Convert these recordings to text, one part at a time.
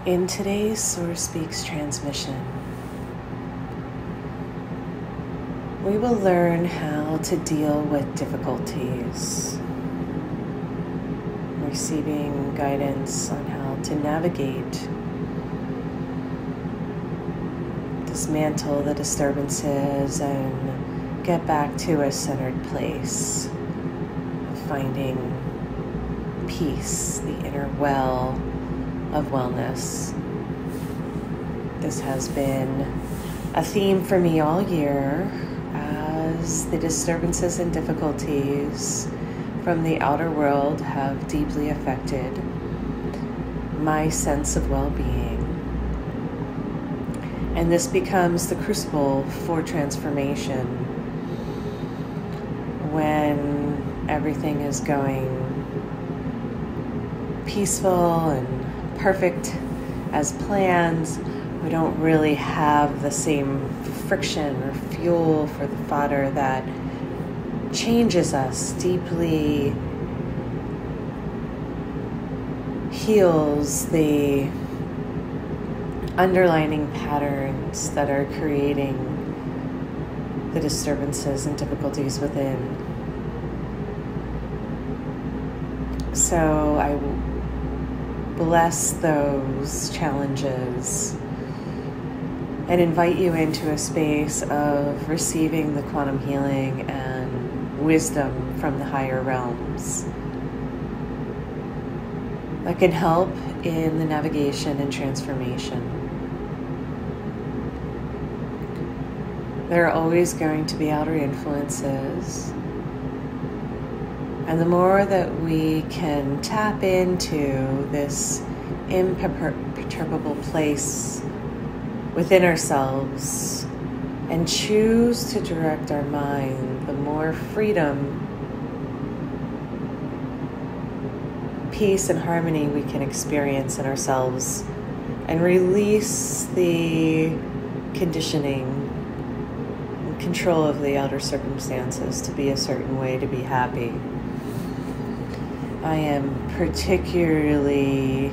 In today's Source Speaks transmission, we will learn how to deal with difficulties, receiving guidance on how to navigate, dismantle the disturbances, and get back to a centered place of finding peace, the inner well of wellness. This has been a theme for me all year as the disturbances and difficulties from the outer world have deeply affected my sense of well-being. And this becomes the crucible for transformation when everything is going peaceful and perfect as planned. We don't really have the same friction or fuel for the fodder that changes us, deeply heals the underlining patterns that are creating the disturbances and difficulties within. So I bless those challenges and invite you into a space of receiving the quantum healing and wisdom from the higher realms that can help in the navigation and transformation. There are always going to be outer influences, and the more that we can tap into this imperturbable place within ourselves and choose to direct our mind, the more freedom, peace, and harmony we can experience in ourselves and release the conditioning and control of the outer circumstances to be a certain way, to be happy. I am particularly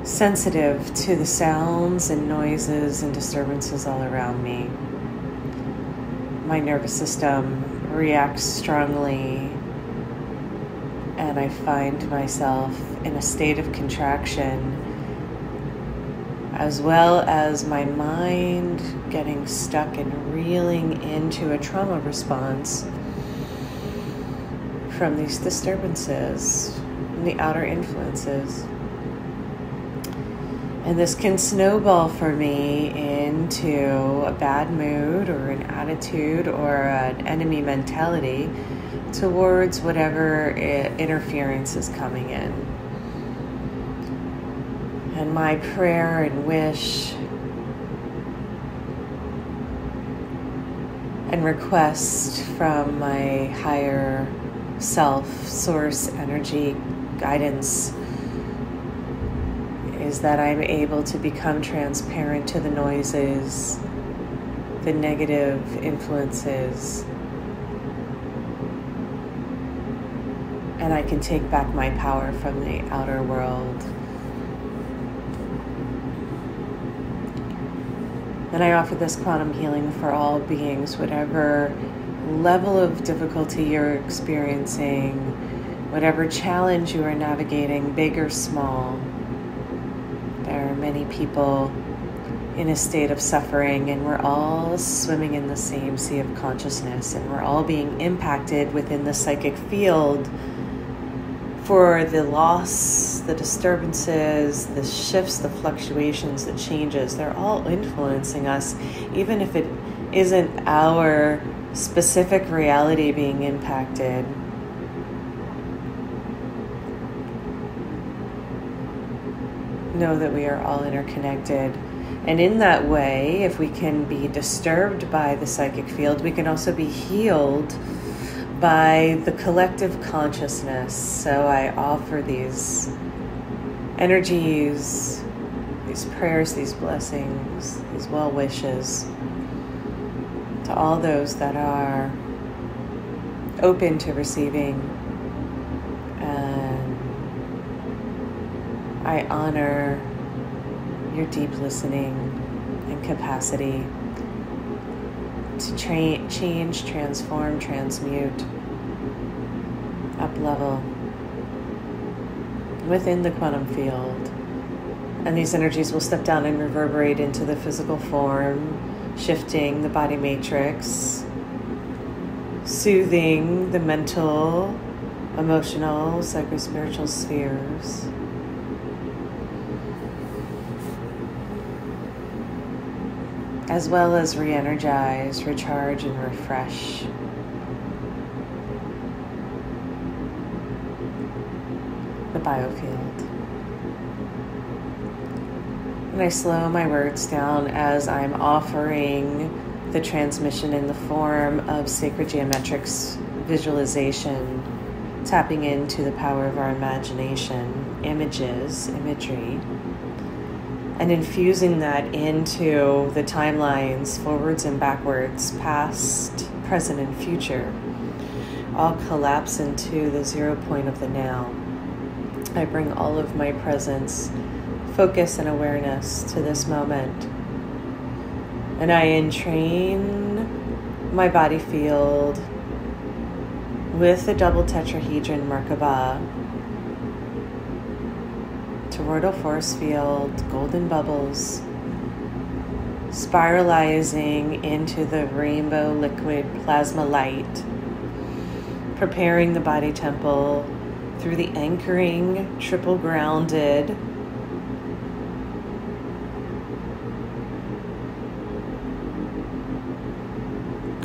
sensitive to the sounds and noises and disturbances all around me. My nervous system reacts strongly, and I find myself in a state of contraction, as well as my mind getting stuck and reeling into a trauma response from these disturbances, and the outer influences. And this can snowball for me into a bad mood or an attitude or an enemy mentality towards whatever interference is coming in. And my prayer and wish and request from my higher self, source, energy, guidance is that I'm able to become transparent to the noises, the negative influences, and I can take back my power from the outer world. And I offer this quantum healing for all beings, whatever level of difficulty you're experiencing, whatever challenge you are navigating, big or small. There are many people in a state of suffering, and we're all swimming in the same sea of consciousness, and we're all being impacted within the psychic field for the loss, the disturbances, the shifts, the fluctuations, the changes. They're all influencing us, even if it isn't our specific reality being impacted. Know that we are all interconnected. And in that way, if we can be disturbed by the psychic field, we can also be healed by the collective consciousness. So I offer these energies, these prayers, these blessings, these well wishes to all those that are open to receiving. And I honor your deep listening and capacity to change, transform, transmute, up-level within the quantum field. And these energies will step down and reverberate into the physical form, shifting the body matrix, soothing the mental, emotional, psychospiritual spheres. As well as re-energize, recharge, and refresh. The biofield. And I slow my words down as I'm offering the transmission in the form of sacred geometrics visualization, tapping into the power of our imagination, imagery, and infusing that into the timelines, forwards and backwards, past, present, and future, all collapse into the 0 point of the now. I bring all of my presence, focus, and awareness to this moment. And I entrain my body field with the double tetrahedron Merkaba, toroidal force field, golden bubbles, spiralizing into the rainbow liquid plasma light, preparing the body temple through the anchoring, triple grounded,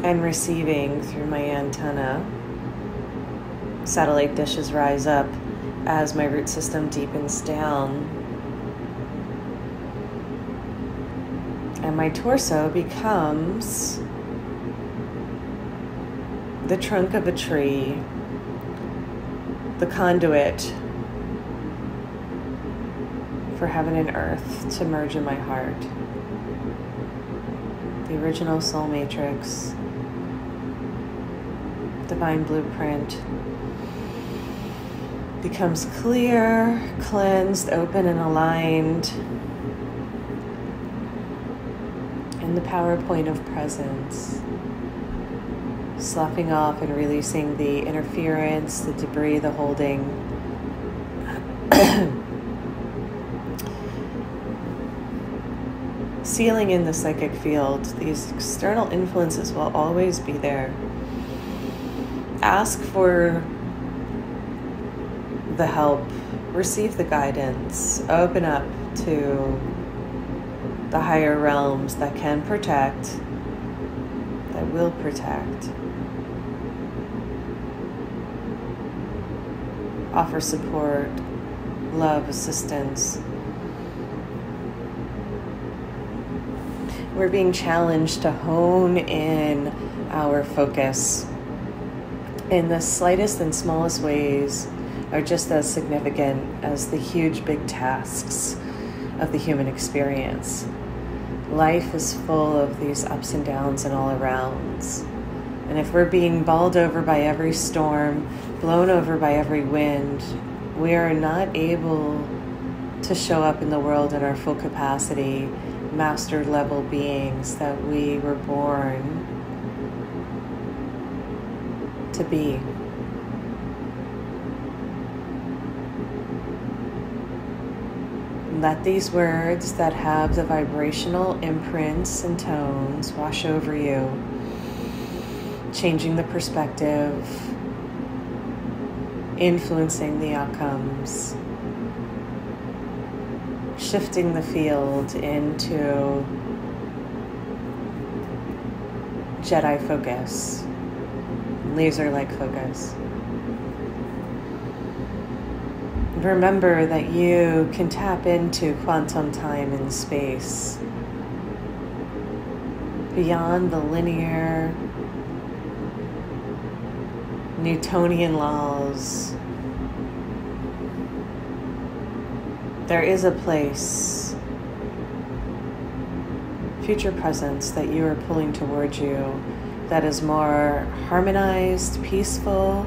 and receiving through my antenna. Satellite dishes rise up as my root system deepens down. And my torso becomes the trunk of a tree, the conduit for heaven and earth to merge in my heart. The original soul matrix, divine blueprint, becomes clear, cleansed, open, and aligned in the power point of presence, sloughing off and releasing the interference, the debris, the holding. Sealing in the psychic field. These external influences will always be there. Ask for the help, receive the guidance, open up to the higher realms that can protect, that will protect. Offer support, love, assistance. We're being challenged to hone in our focus in the slightest and smallest ways are just as significant as the huge big tasks of the human experience. Life is full of these ups and downs and all arounds. And if we're being bowled over by every storm, blown over by every wind, we are not able to show up in the world in our full capacity, master level beings that we were born to be. Let these words that have the vibrational imprints and tones wash over you, changing the perspective, influencing the outcomes, shifting the field into Jedi focus, laser-like focus. Remember that you can tap into quantum time and space beyond the linear Newtonian laws. There is a place, future presence, that you are pulling towards you that is more harmonized, peaceful,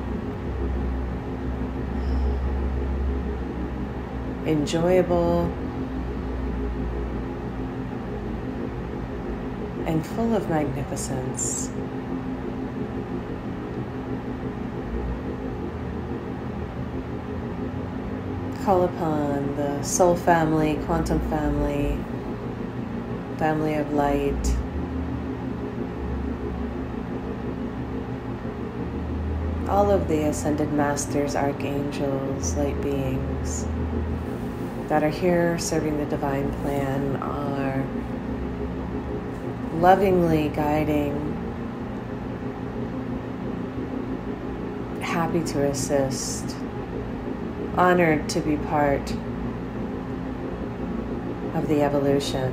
enjoyable, and full of magnificence. Call upon the soul family, quantum family, family of light, all of the ascended masters, archangels, light beings that are here serving the divine plan, are lovingly guiding, happy to assist, honored to be part of the evolution.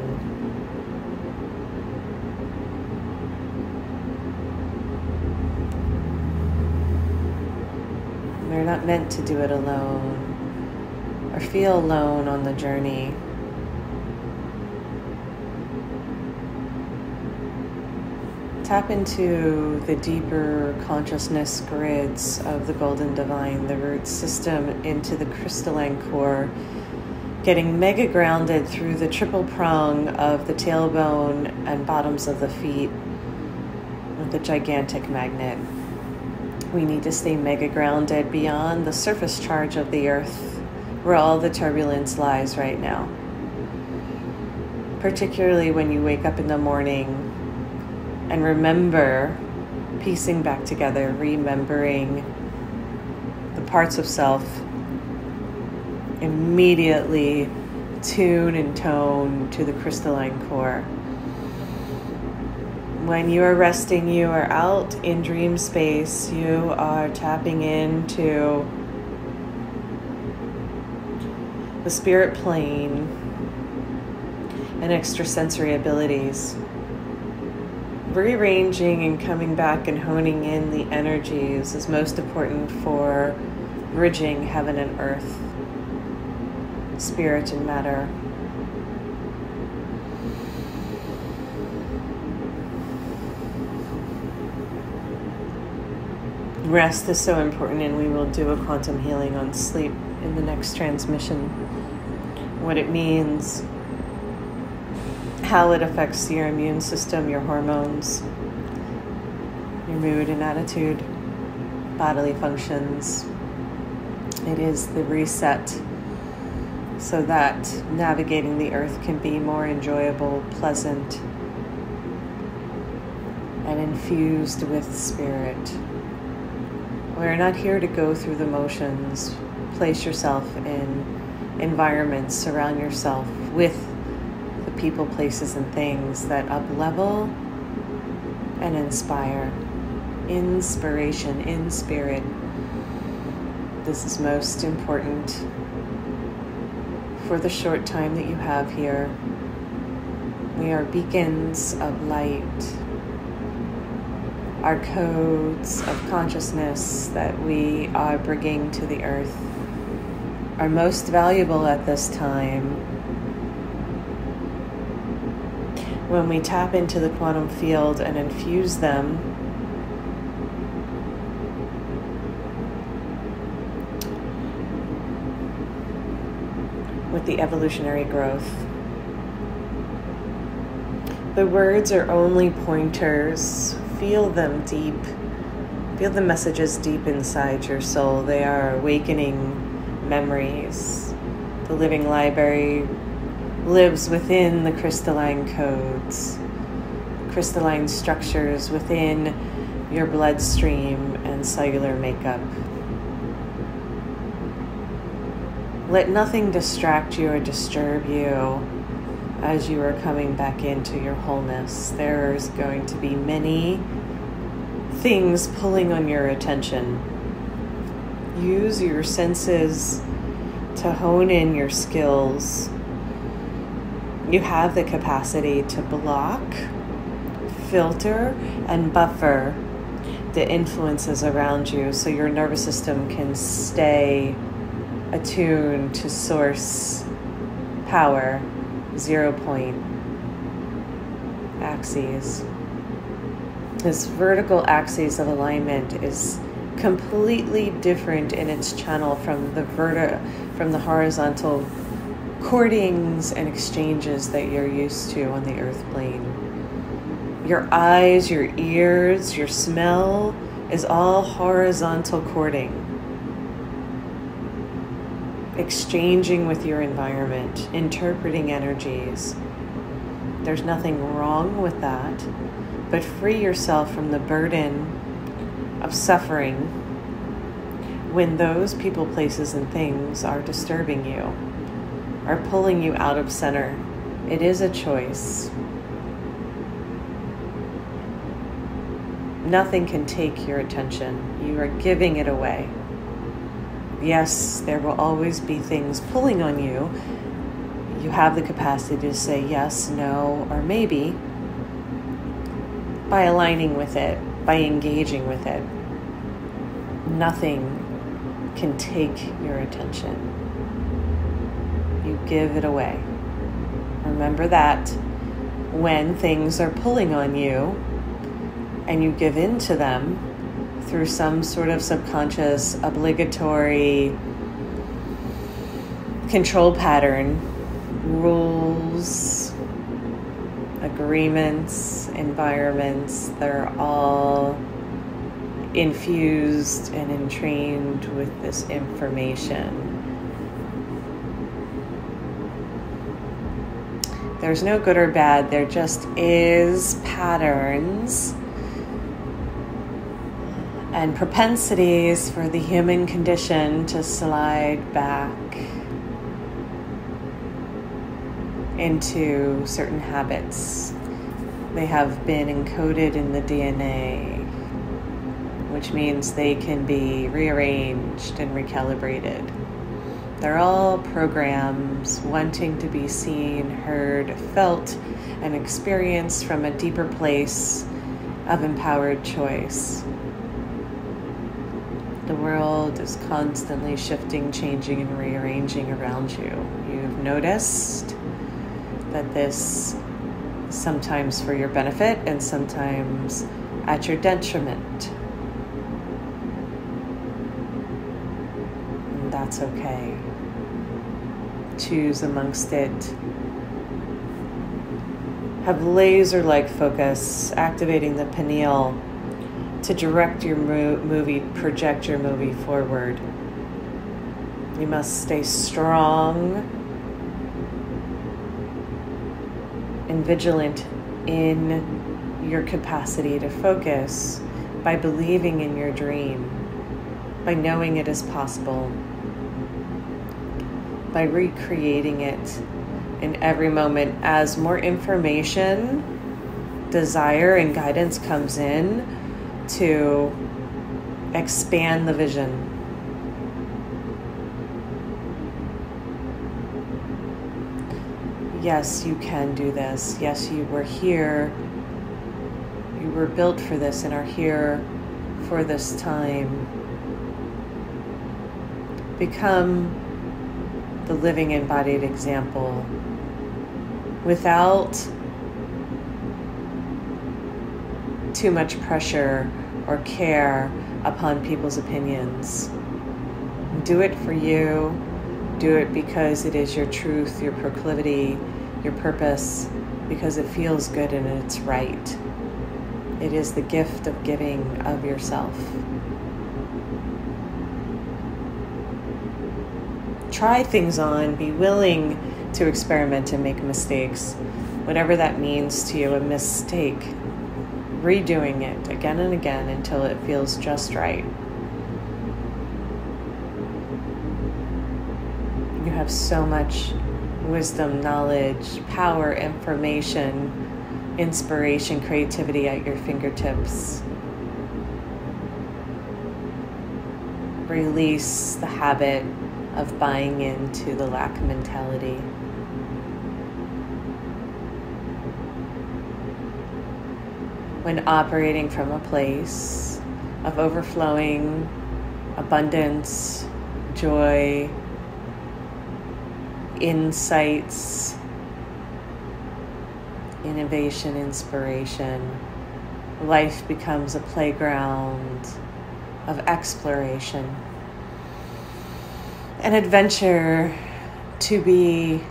We're not meant to do it alone or feel alone on the journey. Tap into the deeper consciousness grids of the Golden Divine, the root system into the crystalline core, getting mega grounded through the triple prong of the tailbone and bottoms of the feet with a gigantic magnet. We need to stay mega grounded beyond the surface charge of the earth, where all the turbulence lies right now. Particularly when you wake up in the morning and remember piecing back together, remembering the parts of self, immediately tune and tone to the crystalline core. When you are resting, you are out in dream space, you are tapping into the spirit plane and extrasensory abilities. Rearranging and coming back and honing in the energies is most important for bridging heaven and earth, spirit and matter. Rest is so important, and we will do a quantum healing on sleep in the next transmission. What it means, how it affects your immune system, your hormones, your mood and attitude, bodily functions. It is the reset so that navigating the earth can be more enjoyable, pleasant, and infused with spirit. We're not here to go through the motions. Place yourself in environments, surround yourself with the people, places, and things that up-level and inspire. Inspiration in spirit. This is most important for the short time that you have here. We are beacons of light. Our codes of consciousness that we are bringing to the earth are most valuable at this time. When we tap into the quantum field and infuse them with the evolutionary growth. The words are only pointers. Feel them deep. Feel the messages deep inside your soul. They are awakening memories. The living library lives within the crystalline codes, crystalline structures within your bloodstream and cellular makeup. Let nothing distract you or disturb you as you are coming back into your wholeness. There's going to be many things pulling on your attention. Use your senses to hone in your skills. You have the capacity to block, filter, and buffer the influences around you so your nervous system can stay attuned to source power, 0 point axes. This vertical axis of alignment is completely different in its channel from the horizontal chordings and exchanges that you're used to on the earth plane. Your eyes, your ears, your smell is all horizontal cording. Exchanging with your environment, interpreting energies. There's nothing wrong with that, but free yourself from the burden of suffering when those people, places, and things are disturbing you, are pulling you out of center. It is a choice. Nothing can take your attention. You are giving it away. Yes, there will always be things pulling on you. You have the capacity to say yes, no, or maybe by aligning with it, by engaging with it. Nothing can take your attention. You give it away. Remember that when things are pulling on you and you give in to them through some sort of subconscious, obligatory control pattern, rules, agreements, environments, they're all infused and entrained with this information. There's no good or bad, there just is patterns and propensities for the human condition to slide back into certain habits. They have been encoded in the DNA, which means they can be rearranged and recalibrated. They're all programs wanting to be seen, heard, felt, and experienced from a deeper place of empowered choice. The world is constantly shifting, changing, and rearranging around you. You've noticed that this is sometimes for your benefit and sometimes at your detriment. And that's okay. Choose amongst it. Have laser-like focus, activating the pineal to direct your project your movie forward. You must stay strong and vigilant in your capacity to focus by believing in your dream, by knowing it is possible, by recreating it in every moment as more information, desire, and guidance comes in to expand the vision. Yes, you can do this. Yes, you were here. You were built for this and are here for this time. Become the living embodied example without too much pressure or care upon people's opinions. Do it for you. Do it because it is your truth, your proclivity, your purpose, because it feels good and it's right. It is the gift of giving of yourself. Try things on. Be willing to experiment and make mistakes. Whatever that means to you, a mistake. Redoing it again and again until it feels just right. You have so much wisdom, knowledge, power, information, inspiration, creativity at your fingertips. Release the habit of buying into the lack mentality. When operating from a place of overflowing abundance, joy, insights, innovation, inspiration, life becomes a playground of exploration, an adventure to be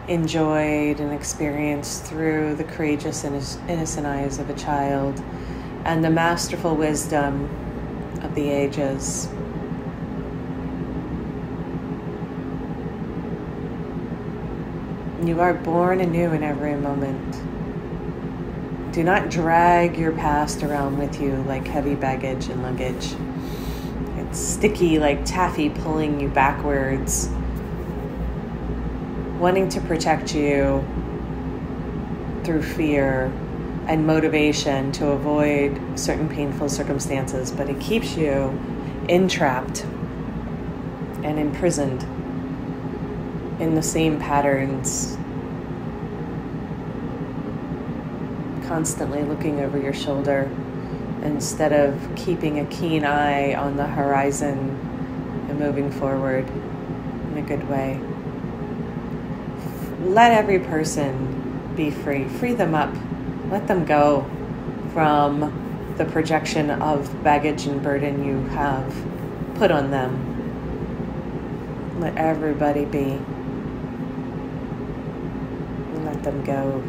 enjoyed and experienced through the courageous, innocent eyes of a child and the masterful wisdom of the ages. You are born anew in every moment. Do not drag your past around with you like heavy baggage and luggage. It's sticky like taffy pulling you backwards, wanting to protect you through fear and motivation to avoid certain painful circumstances, but it keeps you entrapped and imprisoned in the same patterns, constantly looking over your shoulder instead of keeping a keen eye on the horizon and moving forward in a good way. Let every person be free. Free them up. Let them go from the projection of baggage and burden you have put on them. Let everybody be. Let them go.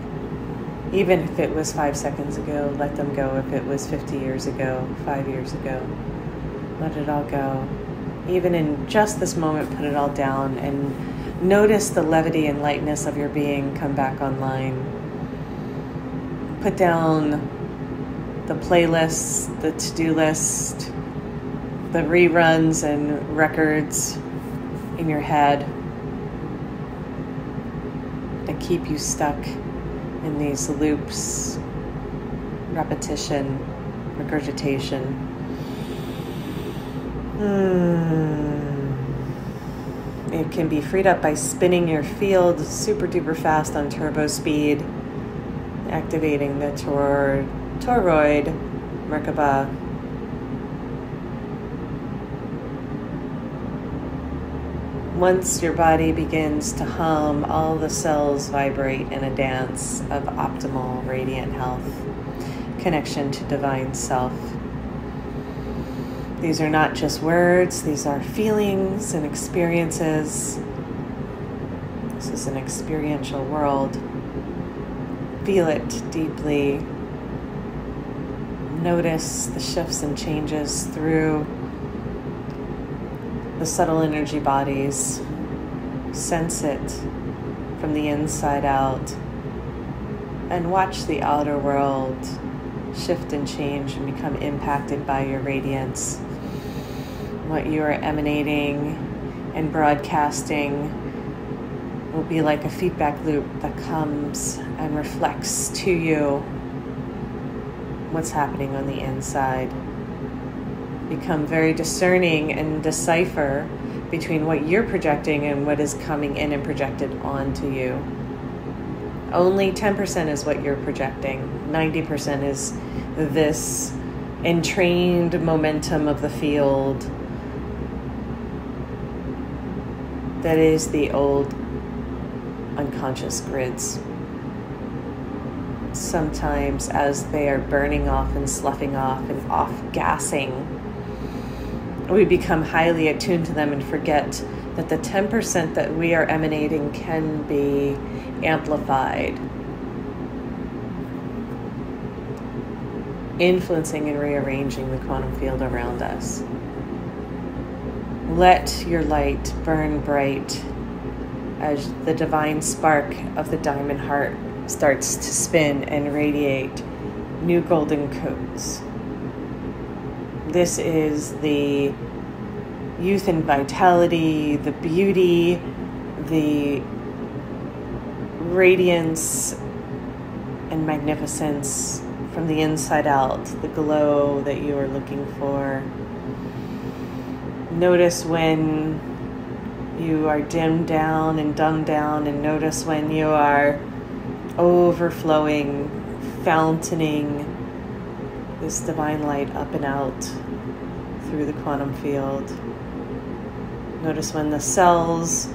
Even if it was 5 seconds ago, let them go. If it was 50 years ago, 5 years ago, let it all go. Even in just this moment, put it all down and notice the levity and lightness of your being come back online. Put down the playlists, the to-do list, the reruns and records in your head that keep you stuck in these loops, repetition, regurgitation. It can be freed up by spinning your field super duper fast on turbo speed, activating the toroid Merkaba. Once your body begins to hum, all the cells vibrate in a dance of optimal radiant health, connection to divine self. These are not just words, these are feelings and experiences. This is an experiential world. Feel it deeply. Notice the shifts and changes through the subtle energy bodies. Sense it from the inside out. And watch the outer world shift and change and become impacted by your radiance. What you are emanating and broadcasting will be like a feedback loop that comes and reflects to you what's happening on the inside. Become very discerning and decipher between what you're projecting and what is coming in and projected onto you. Only 10% is what you're projecting. 90% is this entrained momentum of the field that is the old unconscious grids. Sometimes as they are burning off and sloughing off and off-gassing, we become highly attuned to them and forget that the 10% that we are emanating can be amplified, influencing and rearranging the quantum field around us. Let your light burn bright as the divine spark of the diamond heart starts to spin and radiate new golden codes. This is the youth and vitality, the beauty, the radiance and magnificence from the inside out, the glow that you are looking for. Notice when you are dimmed down and dumbed down, and notice when you are overflowing, fountaining this divine light up and out through the quantum field. Notice when the cells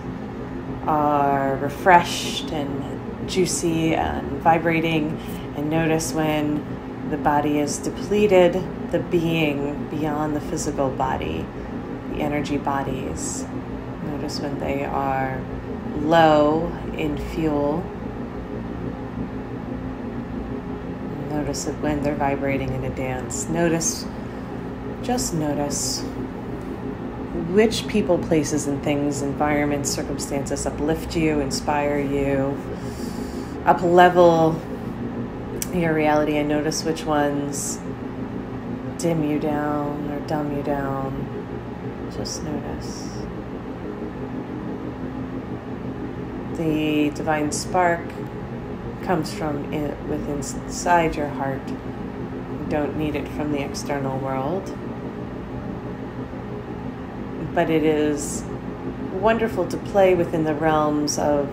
are refreshed and juicy and vibrating, and notice when the body is depleted, the being beyond the physical body, the energy bodies. Notice when they are low in fuel. Notice it when they're vibrating in a dance. Just notice which people, places, and things, environments, circumstances uplift you, inspire you, up-level your reality, and notice which ones dim you down or dumb you down. Just notice. The divine spark comes from within inside your heart. You don't need it from the external world. But it is wonderful to play within the realms of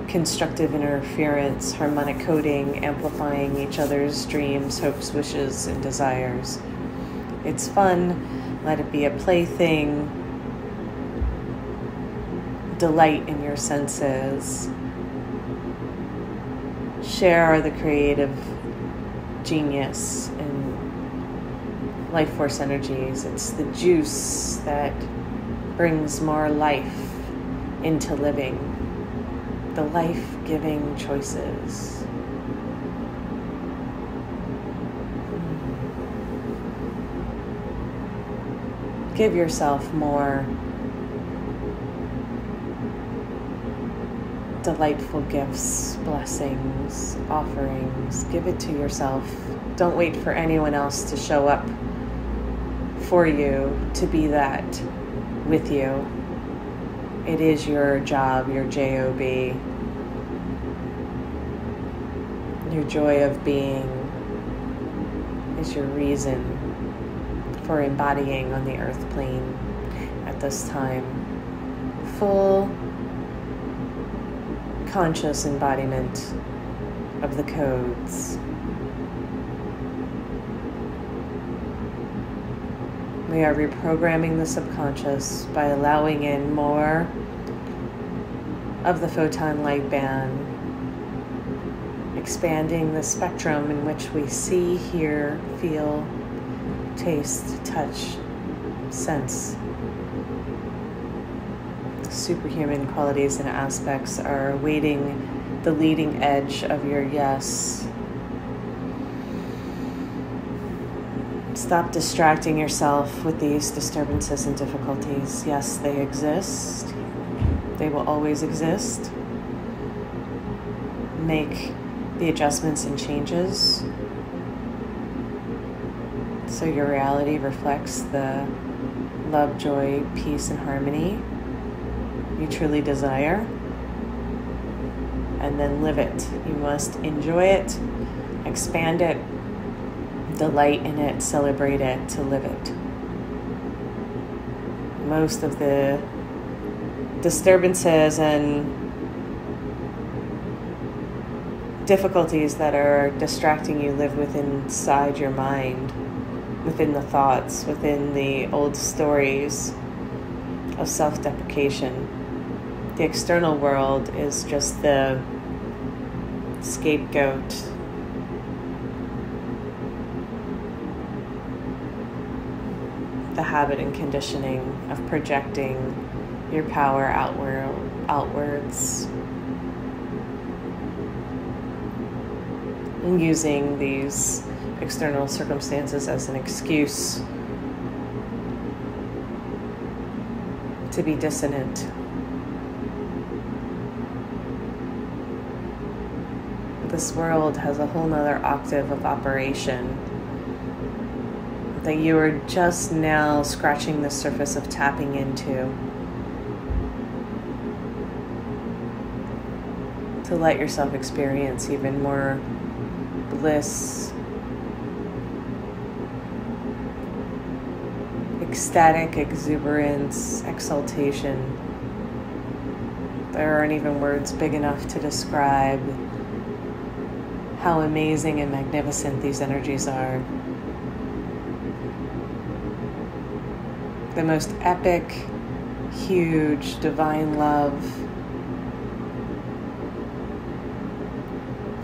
constructive interference, harmonic coding, amplifying each other's dreams, hopes, wishes, and desires. It's fun. Let it be a plaything. Delight in your senses. Share the creative genius and life force energies. It's the juice that brings more life into living. The life-giving choices. Give yourself more delightful gifts, blessings, offerings. Give it to yourself. Don't wait for anyone else to show up for you to be that with you. It is your job, your job. Your joy of being is your reason for embodying on the earth plane at this time. Full conscious embodiment of the codes. We are reprogramming the subconscious by allowing in more of the photon light band, expanding the spectrum in which we see, hear, feel, taste, touch, sense. Superhuman qualities and aspects are awaiting the leading edge of your yes. Stop distracting yourself with these disturbances and difficulties. Yes, they exist. They will always exist. Make the adjustments and changes so your reality reflects the love, joy, peace, and harmony you truly desire, and then live it. You must enjoy it, expand it, delight in it, celebrate it, to live it. Most of the disturbances and difficulties that are distracting you live within inside your mind, within the thoughts, within the old stories of self-deprecation. The external world is just the scapegoat. The habit and conditioning of projecting your power outwards. And using these external circumstances as an excuse to be dissonant. This world has a whole nother octave of operation that you are just now scratching the surface of tapping into. To let yourself experience even more bliss, ecstatic exuberance, exaltation. There aren't even words big enough to describe how amazing and magnificent these energies are. The most epic, huge, divine love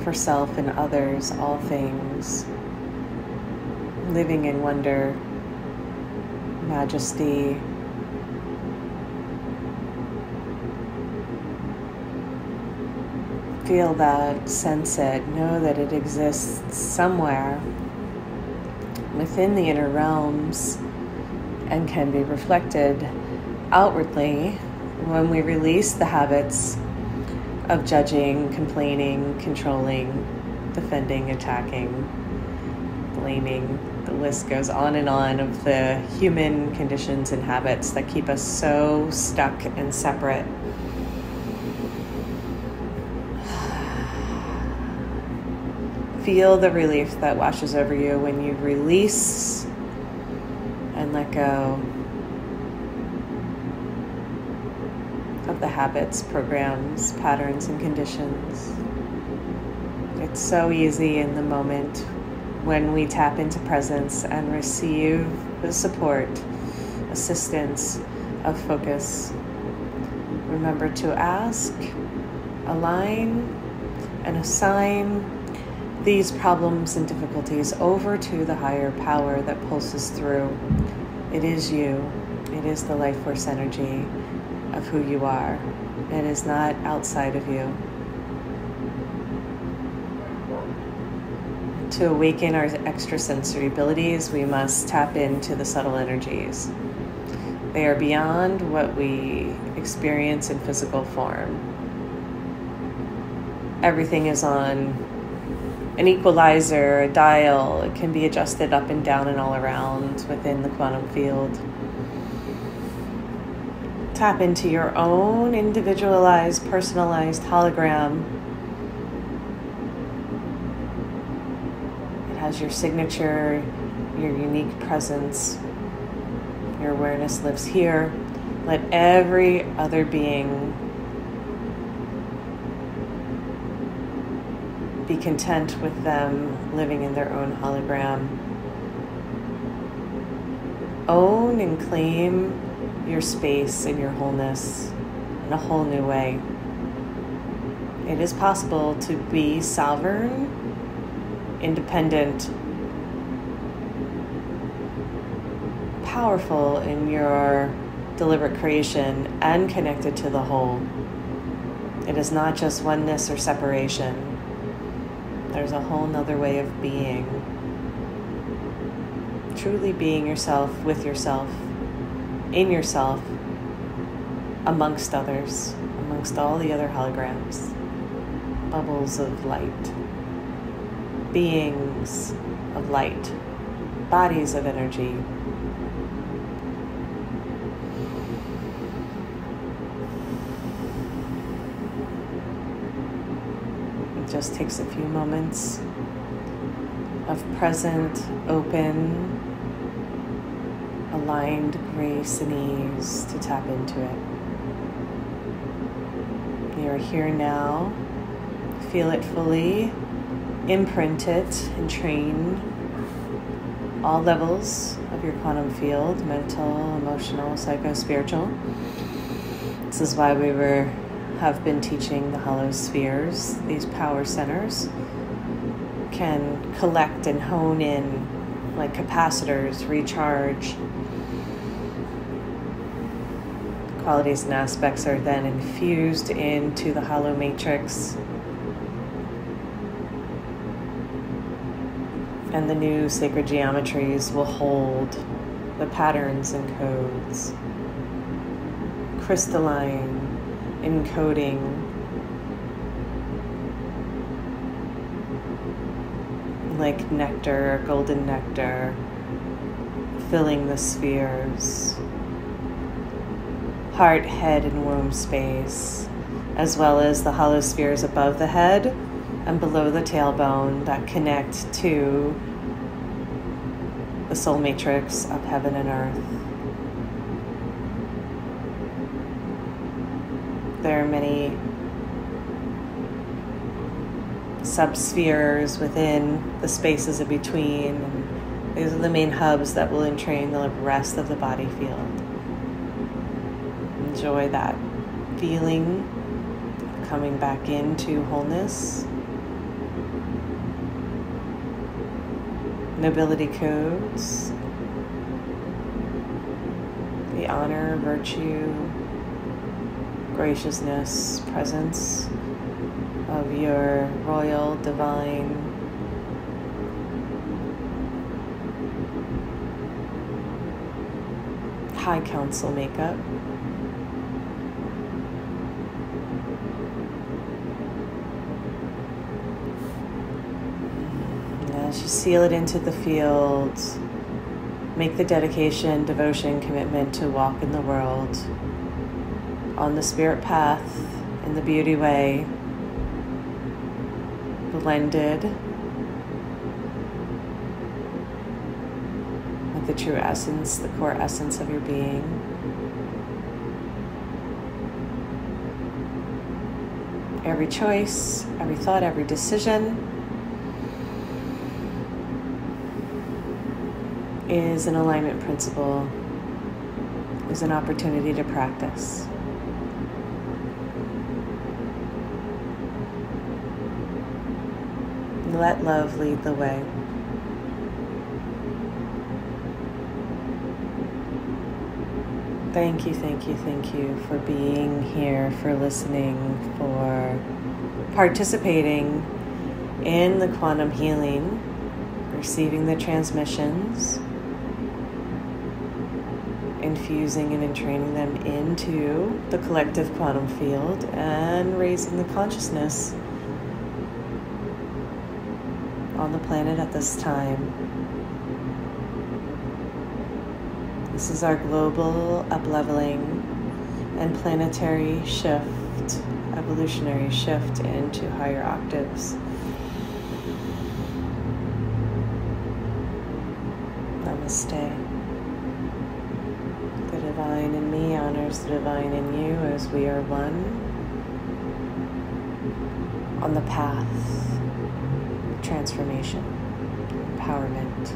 for self and others, all things. Living in wonder, majesty, Feel that, sense it, know that it exists somewhere within the inner realms and can be reflected outwardly when we release the habits of judging, complaining, controlling, defending, attacking, blaming. The list goes on and on of the human conditions and habits that keep us so stuck and separate. Feel the relief that washes over you when you release and let go of the habits, programs, patterns, and conditions. It's so easy in the moment when we tap into presence and receive the support, assistance of focus. Remember to ask, align, and assign these problems and difficulties over to the higher power that pulses through. It is you. It is the life force energy of who you are. It is not outside of you. To awaken our extrasensory abilities, we must tap into the subtle energies. They are beyond what we experience in physical form. Everything is on an equalizer, a dial. It can be adjusted up and down and all around within the quantum field. Tap into your own individualized, personalized hologram. It has your signature, your unique presence. Your awareness lives here. Let every other being be content with them living in their own hologram. Own and claim your space and your wholeness in a whole new way. It is possible to be sovereign, independent, powerful in your deliberate creation, and connected to the whole. It is not just oneness or separation. There's a whole nother way of being. Truly being yourself, with yourself, in yourself, amongst others, amongst all the other holograms, bubbles of light, beings of light, bodies of energy. It just takes a few moments of present, open, aligned grace and ease to tap into it. You are here now. Feel it fully, imprint it, and train all levels of your quantum field, mental, emotional, psycho-spiritual. This is why we have been teaching the hollow spheres. These power centers can collect and hone in like capacitors, recharge. Qualities and aspects are then infused into the hollow matrix, and the new sacred geometries will hold the patterns and codes, crystalline, encoding, like nectar, golden nectar, filling the spheres, heart, head, and womb space, as well as the hollow spheres above the head and below the tailbone that connect to the soul matrix of heaven and earth. There are many subspheres within the spaces in between, and these are the main hubs that will entrain the rest of the body field. Enjoy that feeling of coming back into wholeness. Nobility codes, the honor, virtue, graciousness, presence of your royal, divine, high council makeup. And as you seal it into the field, make the dedication, devotion, commitment to walk in the world on the spirit path in the beauty way, blended with the true essence, the core essence of your being. Every choice, every thought, every decision is an alignment principle, is an opportunity to practice. Let love lead the way. Thank you, thank you, thank you for being here, for listening, for participating in the quantum healing, receiving the transmissions, infusing and entraining them into the collective quantum field, and raising the consciousness on the planet at this time. This is our global upleveling and planetary shift, evolutionary shift into higher octaves. Namaste. The divine in me honors the divine in you as we are one on the path of transformation, empowerment.